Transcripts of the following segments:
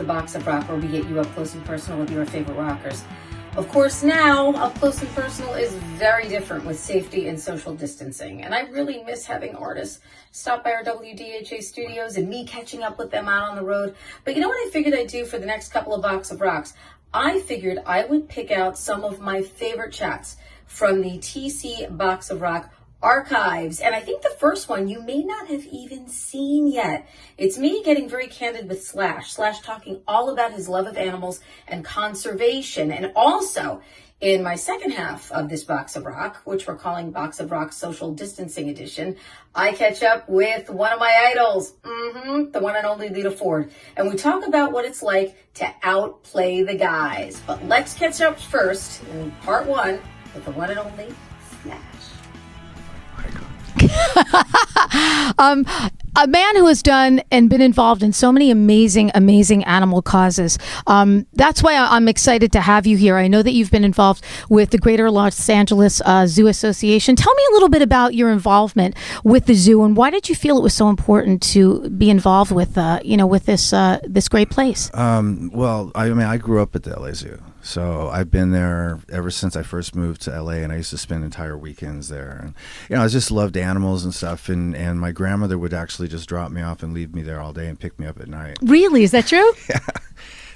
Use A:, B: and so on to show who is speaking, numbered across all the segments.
A: the Box of Rock, where we get you up close and personal with your favorite rockers. Of course, now up close and personal is very different with safety and social distancing. And I really miss having artists stop by our WDHA studios and me catching up with them out on the road. But you know what I figured I'd do for the next couple of Box of Rocks? I figured I would pick out some of my favorite chats from the TC Box of Rock archives. And I think the first one you may not have even seen yet. It's me getting very candid with Slash talking all about his love of animals and conservation. And also in my second half of this Box of Rock, which we're calling Box of Rock Social Distancing Edition, I catch up with one of my idols, the one and only Lita Ford. And we talk about what it's like to outplay the guys. But let's catch up first in part one with the one and only Slash.
B: A man who has done and been involved in so many amazing animal causes. That's why I'm excited to have you here. I know that you've been involved with the Greater Los Angeles Zoo Association. Tell me a little bit about your involvement with the zoo, and why did you feel it was so important to be involved with, with this great place?
C: Well, I grew up at the LA Zoo. So I've been there ever since I first moved to LA, and I used to spend entire weekends there. And I just loved animals and stuff, and my grandmother would actually just drop me off and leave me there all day and pick me up at night.
B: Really? Is that true?
C: Yeah.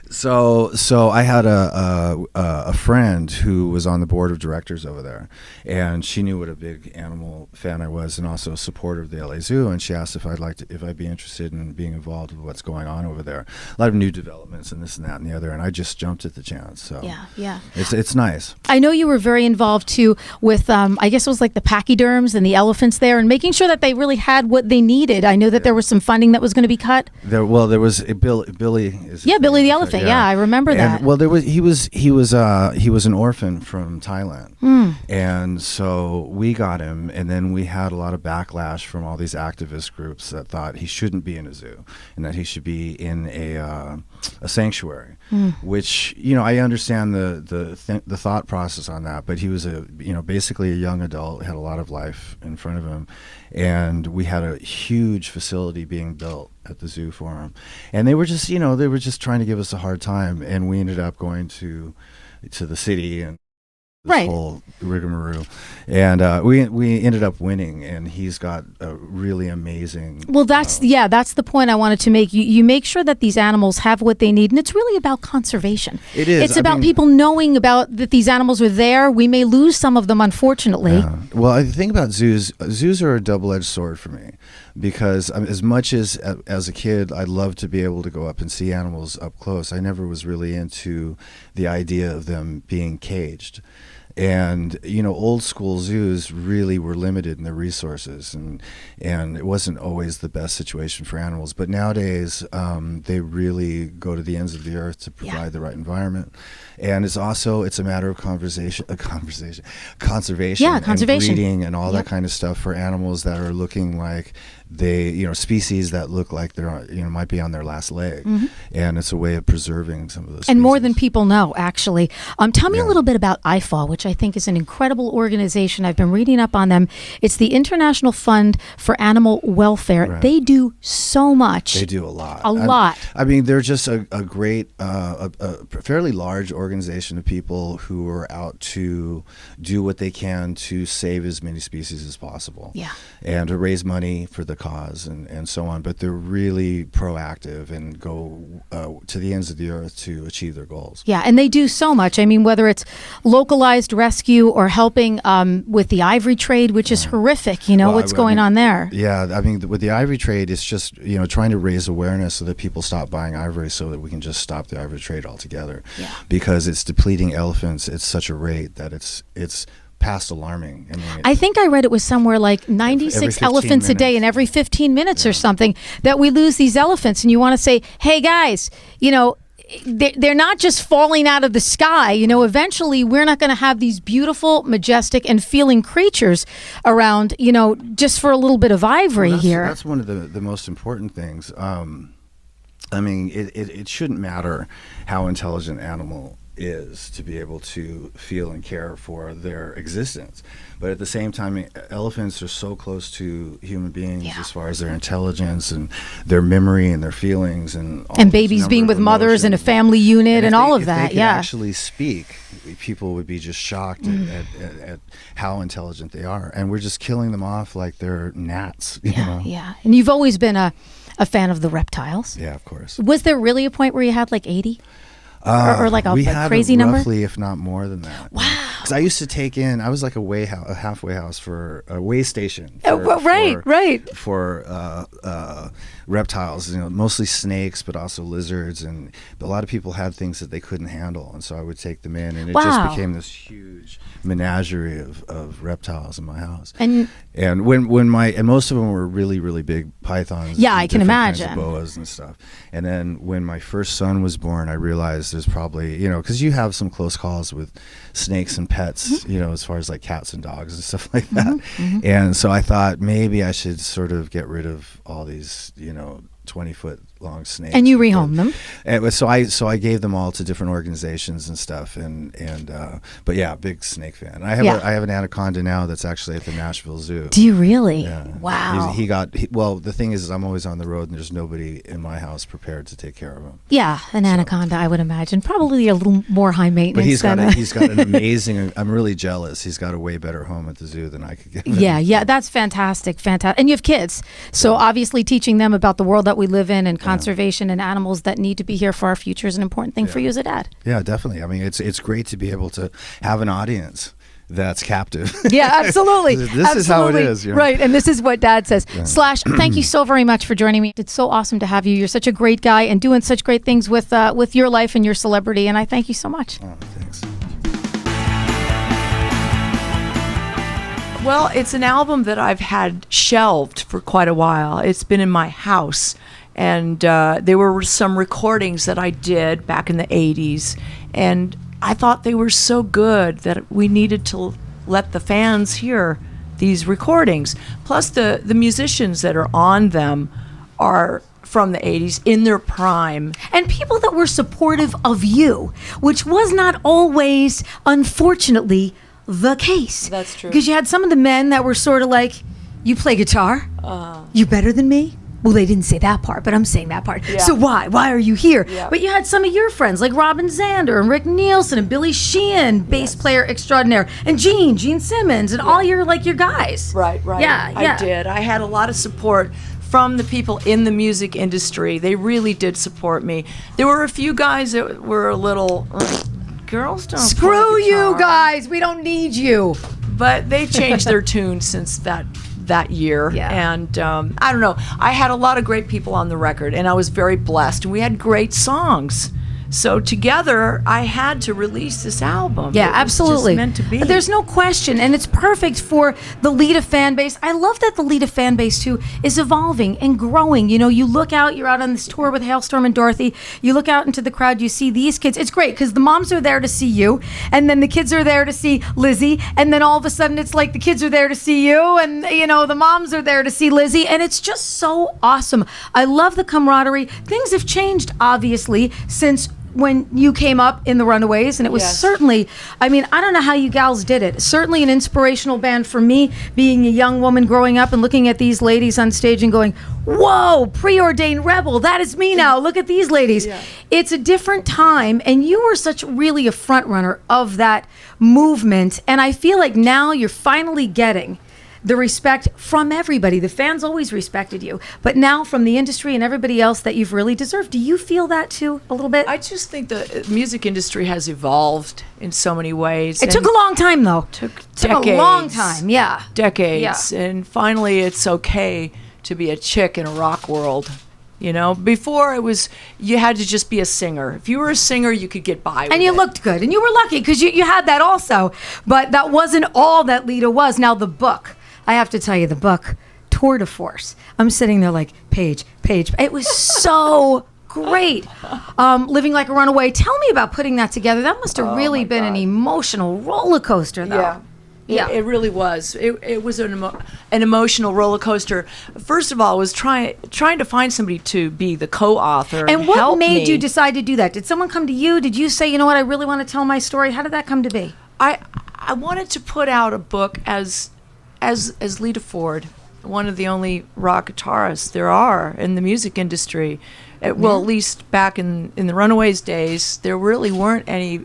C: So I had a friend who was on the board of directors over there, and she knew what a big animal fan I was, and also a supporter of the LA Zoo. And she asked if I'd be interested in being involved with what's going on over there. A lot of new developments and this and that and the other, and I just jumped at the chance. So
B: yeah,
C: it's nice.
B: I know you were very involved too with I guess it was like the pachyderms and the elephants there, and making sure that they really had what they needed. I know that there was some funding that was going to be cut.
C: There was Billy.
B: Billy the elephant. Yeah, I remember that.
C: Well, he was an orphan from Thailand, and so we got him, and then we had a lot of backlash from all these activist groups that thought he shouldn't be in a zoo and that he should be in a sanctuary. Which I understand the thought process on that, but he was basically a young adult, had a lot of life in front of him, and we had a huge facility being built at the zoo for him, and they were just trying to give us a hard time, and we ended up going to the city and this whole rigmarole, and we ended up winning, and he's got a really amazing.
B: Well, that's the point I wanted to make. You make sure that these animals have what they need, and it's really about conservation.
C: It is.
B: It's about people knowing about that these animals are there. We may lose some of them, unfortunately.
C: Yeah. Well, I think about zoos. Zoos are a double-edged sword for me, because as much as a kid, I loved to be able to go up and see animals up close. I never was really into the idea of them being caged. And old school zoos really were limited in their resources, and it wasn't always the best situation for animals. But nowadays, they really go to the ends of the earth to provide the right environment. And it's a matter of conservation, and breeding, and all that kind of stuff for animals that are looking like species that look like they're might be on their last leg, and it's a way of preserving some of those.
B: And
C: species.
B: more than people know, actually. Tell me a little bit about IFAW, which I think is an incredible organization. I've been reading up on them. It's the International Fund for Animal Welfare.
C: Right.
B: They do so much.
C: They do a lot.
B: I
C: mean, they're just a great, a fairly large organization of people who are out to do what they can to save as many species as possible.
B: Yeah.
C: And to raise money for the cause and so on. But they're really proactive and go to the ends of the earth to achieve their goals.
B: Yeah, and they do so much. I mean, whether it's localized rescue or helping with the ivory trade, which is horrific, what's going on there.
C: Yeah, I mean, with the ivory trade, it's just, trying to raise awareness so that people stop buying ivory so that we can just stop the ivory trade altogether.
B: Yeah.
C: Because it's depleting elephants at such a rate that it's past alarming.
B: I think I read it was somewhere like 96 elephants a day, and every 15 minutes or something that we lose these elephants. And you want to say, hey guys, they're not just falling out of the sky. Eventually we're not going to have these beautiful, majestic, and feeling creatures around, just for a little bit of ivory here.
C: That's one of the most important things. I mean, it shouldn't matter how intelligent animal is to be able to feel and care for their existence. But at the same time, elephants are so close to human beings as far as their intelligence and their memory and their feelings and
B: babies being with mothers and a family unit and all of that.
C: If they could actually speak, people would be just shocked at how intelligent they are, and we're just killing them off like they're gnats. You know?
B: Yeah. And you've always been a fan of the reptiles.
C: Yeah, of course.
B: Was there really a point where you had like 80? Or like a crazy number?
C: Roughly, if not more than that.
B: Wow.
C: Because I used to take in, I was like a halfway house for a way station.
B: Right.
C: For reptiles, mostly snakes, but also lizards. And a lot of people had things that they couldn't handle. And so I would take them in, and it just became this huge menagerie of reptiles in my house. And when most of them were really, really big pythons.
B: Yeah, I can imagine.
C: Kinds of boas and stuff. And then when my first son was born, I realized there's probably, because you have some close calls with snakes and pets, as far as like cats and dogs and stuff like that. And so I thought maybe I should sort of get rid of all these, 20-foot long snakes.
B: And you rehomed them.
C: And so I gave them all to different organizations and stuff. But yeah, big snake fan. I have an anaconda now that's actually at the Nashville Zoo.
B: Do you really?
C: Yeah.
B: Wow.
C: Well, the thing is I'm always on the road, and there's nobody in my house prepared to take care of him.
B: Yeah, an anaconda, I would imagine. Probably a little more high maintenance.
C: But he's got an amazing. I'm really jealous. He's got a way better home at the zoo than I could get.
B: Yeah, that's fantastic. And you have kids, so obviously teaching them about the world that we live in and conservation and animals that need to be here for our future is an important thing for you as a dad.
C: Yeah, definitely. I mean, it's great to be able to have an audience that's captive.
B: Yeah, absolutely.
C: This is how it is.
B: Right, and this is what Dad says. Yeah. Slash, thank you so very much for joining me. It's so awesome to have you. You're such a great guy and doing such great things with your life and your celebrity, and I thank you so much.
C: Oh, thanks.
D: Well, it's an album that I've had shelved for quite a while. It's been in my house, and there were some recordings that I did back in the 80s, and I thought they were so good that we needed to let the fans hear these recordings. Plus, the musicians that are on them are from the 80s in their prime.
B: And people that were supportive of you, which was not always, unfortunately, the case.
D: That's true.
B: Because you had some of the men that were sort of like, you play guitar? You better than me? Well, they didn't say that part, but I'm saying that part.
D: Yeah.
B: So why? Why are you here?
D: Yeah.
B: But you had some of your friends like Robin Zander and Rick Nielsen and Billy Sheehan, bass player extraordinaire, and Gene Simmons, and all your guys.
D: Right.
B: Yeah.
D: I did. I had a lot of support from the people in the music industry. They really did support me. There were a few guys that were a little... girls don't
B: Screw
D: play guitar.
B: you guys, we don't need you.
D: But they changed their tune since that year.
B: Yeah.
D: And I don't know, I had a lot of great people on the record, and I was very blessed, and we had great songs. So together, I had to release this album.
B: Yeah,
D: It was
B: absolutely.
D: just meant to be.
B: There's no question, and it's perfect for the Lita fan base. I love that the Lita fan base, too, is evolving and growing. You look out, you're out on this tour with Hailstorm and Dorothy, you look out into the crowd, you see these kids. It's great, because the moms are there to see you, and then the kids are there to see Lizzie, and then all of a sudden, it's like the kids are there to see you, and, the moms are there to see Lizzie, and it's just so awesome. I love the camaraderie. Things have changed, obviously, since when you came up in the Runaways, and it was certainly, I don't know how you gals did it. Certainly an inspirational band for me, being a young woman growing up and looking at these ladies on stage and going, whoa, preordained rebel, that is me now. Look at these ladies. Yeah. It's a different time, and you were such really a front runner of that movement, and I feel like now you're finally getting the respect from everybody. The fans always respected you, but now from the industry and everybody else that you've really deserved. Do you feel that too, a little bit?
D: I just think the music industry has evolved in so many ways.
B: It took a long time, though.
D: Took
B: a long time, yeah.
D: Decades.
B: Yeah.
D: And finally, it's okay to be a chick in a rock world. Before it was, you had to just be a singer. If you were a singer, you could get by with
B: and you
D: it.
B: looked good, and you were lucky because you had that also. But that wasn't all that Lita was. Now, the book. I have to tell you, the book, Tour de Force. I'm sitting there like, page. It was so great. Living Like a Runaway. Tell me about putting that together. That must have really been an emotional roller coaster, though. Yeah.
D: It really was. It was an emotional roller coaster. First of all, I was trying to find somebody to be the co-author.
B: And what
D: help
B: made
D: me.
B: you decide to do that? Did someone come to you? Did you say, you know what, I really want to tell my story? How did that come to be?
D: I wanted to put out a book as Lita Ford, one of the only rock guitarists there are in the music industry. Well, at least back in the Runaways days, there really weren't any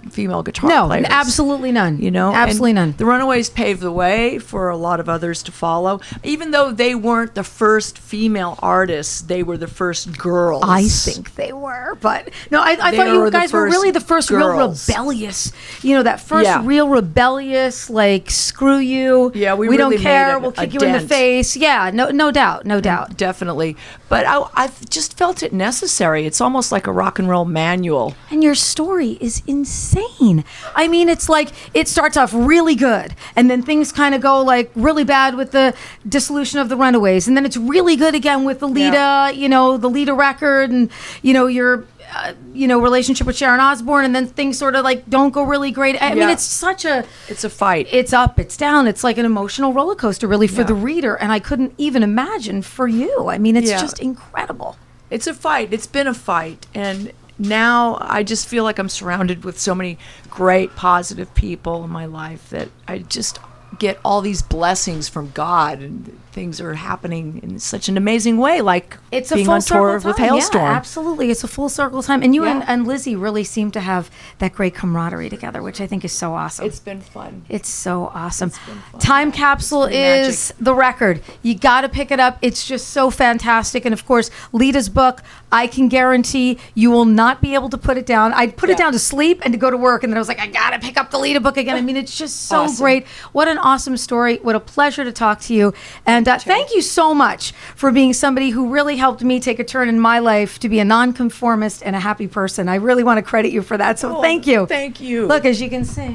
D: female guitar players.
B: No, absolutely none.
D: You know,
B: absolutely
D: and
B: none.
D: The Runaways paved the way for a lot of others to follow. Even though they weren't the first female artists, they were the first girls.
B: I think they were, but no, I thought
D: They
B: you
D: were the
B: guys were
D: first
B: really the first
D: girls.
B: real rebellious. You know, that first
D: Yeah.
B: real rebellious, like, screw you.
D: Yeah, we
B: don't
D: really
B: care.
D: made a
B: We'll kick you in the
D: dent.
B: face. Yeah, no doubt, no doubt.
D: Definitely. But I just felt it necessary. It's almost like a rock and roll manual.
B: And your story is insane. I mean, it's like it starts off really good, and then things kind of go like really bad with the dissolution of the Runaways, and then it's really good again with the Lita,
D: Yeah.
B: you know, the Lita record, and you know your, relationship with Sharon Osbourne, and then things sort of like don't go really great. I mean,
D: Yeah.
B: it's such a.
D: It's a fight.
B: It's up, it's down. It's like an emotional roller coaster, really, for
D: Yeah.
B: the reader, and I couldn't even imagine for you. I mean, it's
D: Yeah.
B: just incredible.
D: It's a fight. It's been a fight. And now I just feel like I'm surrounded with so many great, positive people in my life that I just get all these blessings from God, and things are happening in such an amazing way, like
B: It's a
D: being
B: full
D: on tour
B: circle
D: with
B: time.
D: Hailstorm.
B: Yeah, absolutely. It's a full circle time. And you
D: Yeah.
B: and Lizzie really seem to have that great camaraderie together, which I think is so awesome.
D: It's been fun.
B: It's so awesome.
D: been fun.
B: Time Capsule
D: It's been
B: is the record. You got to pick it up. It's just so fantastic. And of course, Lita's book, I can guarantee you will not be able to put it down. I'd put it
D: Yeah.
B: down to sleep and to go to work. And then I was like, I got to pick up the Lita book again. I mean, it's just so
D: Awesome.
B: great. What an awesome story. What a pleasure to talk to you. And thank you so much for being somebody who really helped me take a turn in my life to be a nonconformist and a happy person. I really want to credit you for that. So thank you.
D: Thank you.
B: Look, as you can see.